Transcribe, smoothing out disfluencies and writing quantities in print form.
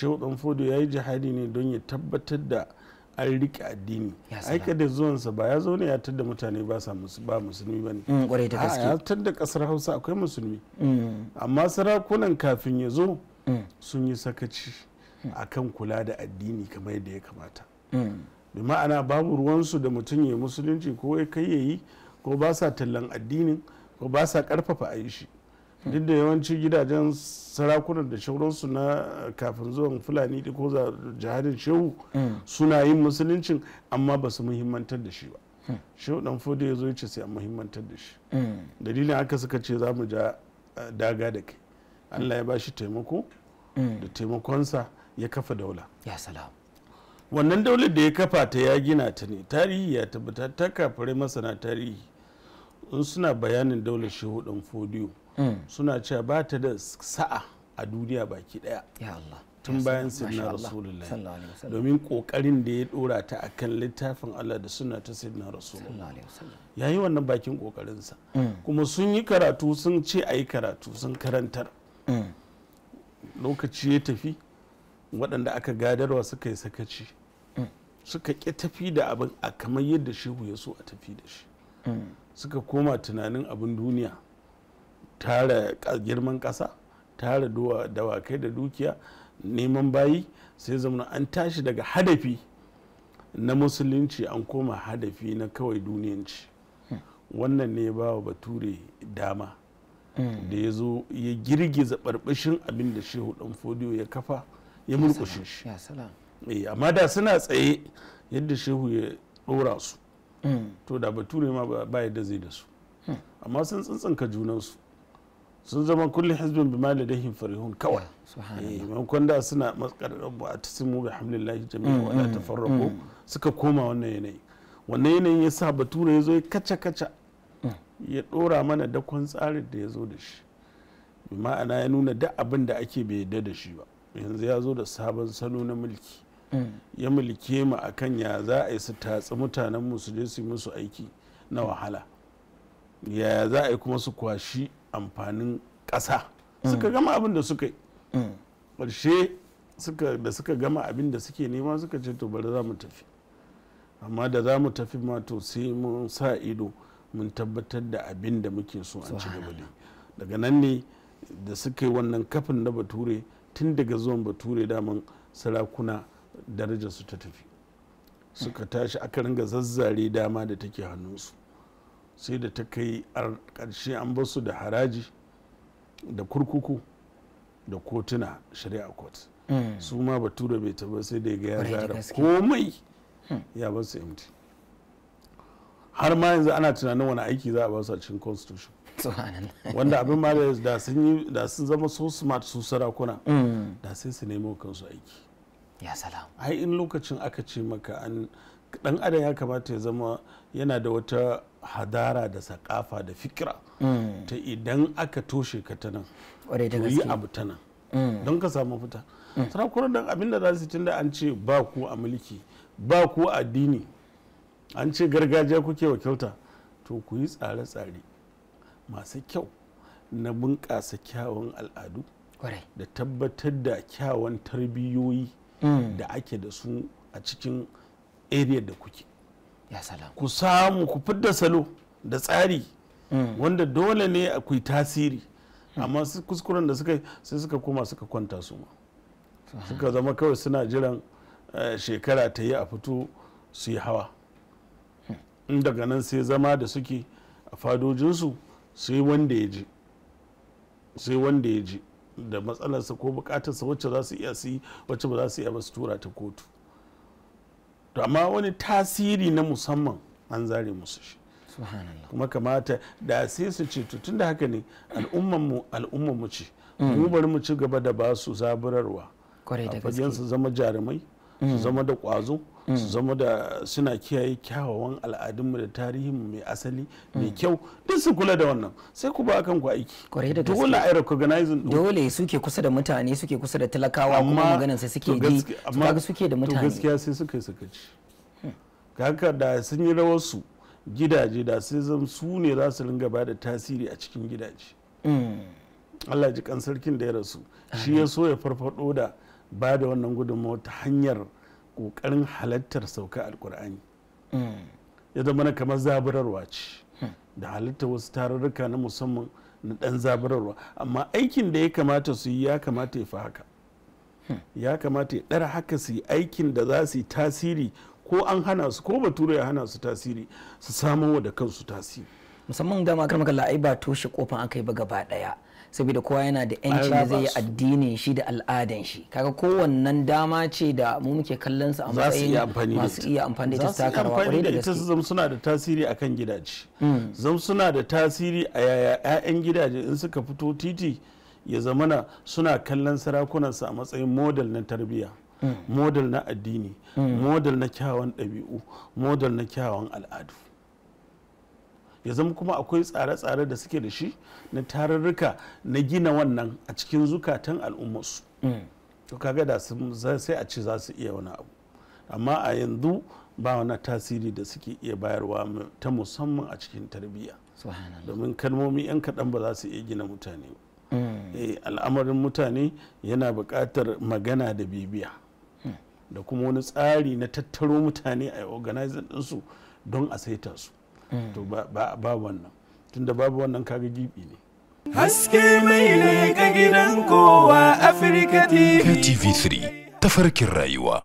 Shehu Dan Fodo ya yi jihadi ne don ya tabbatar da an rike addini. Aika da zuwansa ba ya zo ne ya tadda mutane ba musulmi ba ne. Kwarai da gaske. Ya tadda kasar Hausa akwai musulmi. Amma sarakunan kafin ya zo sun yi sakaci akan kula da addini kamar yadda ya kamata. Bi ma'ana babu ruwansu da mutum ya musulunci ko ya kai ya yi, ko ba sa tallan addinin, ko ba sa karfafa a yi shi. Duk da yawanci gidajen sarakunan da shauransu na kafin zuwan fulani ko jihadin shehu suna yin musuluncin, amma ba su muhimmantar da shi ba. Shehu Dan Fodo ya zo ya ce sai an muhimmantar da shi. Dalilin haka suka ce za mu ja daga da kai. Allah ya ba shi taimako, da taimakonsa ya kafa daula. Ya salam. Wannan daular da ya kafa ta ya gina ta ne, tarihi ya tabbata, ta kafirai masana tarihi in suna bayanin daular Shehu Dan Fodio suna cewa ba ta da sa'a a duniya baki daya tun bayan sayyidina rasulullahi, domin kokarin da ya dora ta akan littafin Allah da suna ta sayyidina rasulullahi ya yi wannan bakin kokarinsa. Kuma sun yi karatu, sun ce a yi karatu, sun karantar. Lokaci ya tafi, waɗanda aka gadarwa suka yi sakaci, suka ƙi tafi da abin a kamar yadda shehu ya so a tafi da shi. Suka koma tunanin abin duniya, tara girman ƙasa, tara dawakai da dukiya, neman bayi, sai zama an tashi daga hadafi na musulunci an koma hadafi na kawai duniyanci. Wannan ne ya ba wa bature dama da ya zo ya girgiza barbashin abin da Shehu Dan Fodio ya kafa, ya murkushe shi. Amma da suna tsaye yadda shehu ya dora su, to da bature ma ba yadda zai da su. Amma sun tsintsinka junansu, sun zama kullum hizbin bi ladayhim farihun kawai. Maimakon da suna a tasimu bi hamdillahi jami'a wa la tafarraqu, suka koma wannan yanayi. Wannan yanayin ya sa bature ya zo ya kaca ya dora mana dakon tsarin da ya zo da shi. Bi ma'ana ya nuna duk abin da ake bai yadda da shi ba. Yanzu ya zo da sabon salo na mulki, ya mulke mu akan ya za a yi su tatsi mutanen mu su je su yi musu aiki na wahala, ya za a yi kuma su kwashi amfanin ƙasa. Suka gama abin da suka yi, ƙarshe da suka gama abin da suke nema suka ce to bari za mu tafi. Amma da za mu tafi ma to sai mun sa ido mun tabbatar da abin da muke so an ci gaba da. Daga nan ne da suka yi wannan kafin na bature, tun daga zuwan bature daman sarakuna darajarsu ta tafi, suka tashi aka ringa zazzare dama da take hannunsu, sai da ta kai a ƙarshe an basu da haraji da kurkuku da kotuna, shari'a court. Su ma bature bai taba sai da ya zara komai ya basu empty. Har ma yanzu ana tunanin wani aiki za a basu a cikin constitution, wanda abin ma da sun zama so smart su sarakuna, da sai su nemo kansu aiki. Ya salam. Ai in lokacin aka ce maka dan adam ya kamata ya zama yana da wata hadara da sakafa da fikira ta idan aka toshe ka ta nan to yi abu ta nan don ka samu fita. Sarakunan dan abin da za su tunda an ce ba ku a mulki, ba ku a addini, an ce gargajiya kuke wakilta, to ku yi tsare-tsare masu kyau na bunƙasa kyawun al'adu da tabbatar da kyawun tarbiyyoyi da ake da su a cikin area da kuke. Ku samu ku fidda salo da tsari wanda dole ne akwai tasiri, amma kuskuren da suka sai suka koma suka kwanta su ma, suka zama kawai suna jiran shekara ta yi a fito su yi hawa. In daga nan sai zama da suke a fadojinsu sai wanda ya je da matsalarsa ko bukatarsa wacce za su iya su yi, wacce ba za su iya ba su tura ta kotu. To amma wani tasiri na musamman an zare musu shi. Kuma kamata da sai su ce to tunda haka ne al'umman mu ce, mu bari mu ci gaba da ba su zaburarwa a fagen su zama jarumai, su zama da ƙwazo, su zama da suna kiyaye kyawawan al'adunmu da tarihinmu mai asali mai kyau, duk su kula da wannan. Sai ku ba kanku aiki, dole a recognizing, dole suke kusa da mutane, suke kusa da talakawa, kuma maganin sai suke ji, kaga suke da mutane. To gaskiya sai suka yi sakaci. Haka da sun yi rawar su gidaje da sai zan su ne za su ringa ba da tasiri a cikin gidaje. Allah ji kan sarkin da ya rasu, shi ya so ya farfado da ba da wannan gudunmawa ta hanyar ƙoƙarin halartar sauka alkur'ani ya zama kamar zaburarwa ce da halittar wasu tarurruka na musamman na ɗan zaburarwa, amma aikin da ya kamata su yi ya kamata ya fi haka, ya kamata ya ɗara haka su yi aikin da za su yi tasiri, ko an hana su ko bature ya hana su tasiri su samo da kansu tasiri. Musamman dama kar makalla ai ba toshe kofan aka yi ba gaba daya, saboda kowa yana da yancin da zai yi addinin shi da al'adan shi, kaga kowannan dama ce da mu muke kallon su a matsayin masu iya amfani da ita, taka rawa kwarai da gaske. Su zama suna da tasiri akan gidaje, zama suna da tasiri a yaya 'ya'yan gidaje in suka fito titi ya zamana suna kallon sarakunansu a matsayin model na tarbiyya, model na addini, model na kyawun ɗabi'u, model na kyawun al'adu. Ya zama kuma akwai tsare-tsare da suke da shi na tarurruka na gina wannan a cikin zukatan al'ummarsu. To kaga da sai a ce za su iya wani abu, amma a yanzu ba wani tasiri da suke iya bayarwa ta musamman a cikin tarbiyya, domin kalmomi 'yan kaɗan ba za su iya gina mutane ba. Al'amarin mutane yana buƙatar magana da bibiya da kuma wani tsari na tattaro mutane a organizing ɗinsu don a saita su. To ba wannan, tunda babu wannan kaga gibi ne. Haske mai leƙa gidan kowa Afirka TV. TV3 tafarkin rayuwa.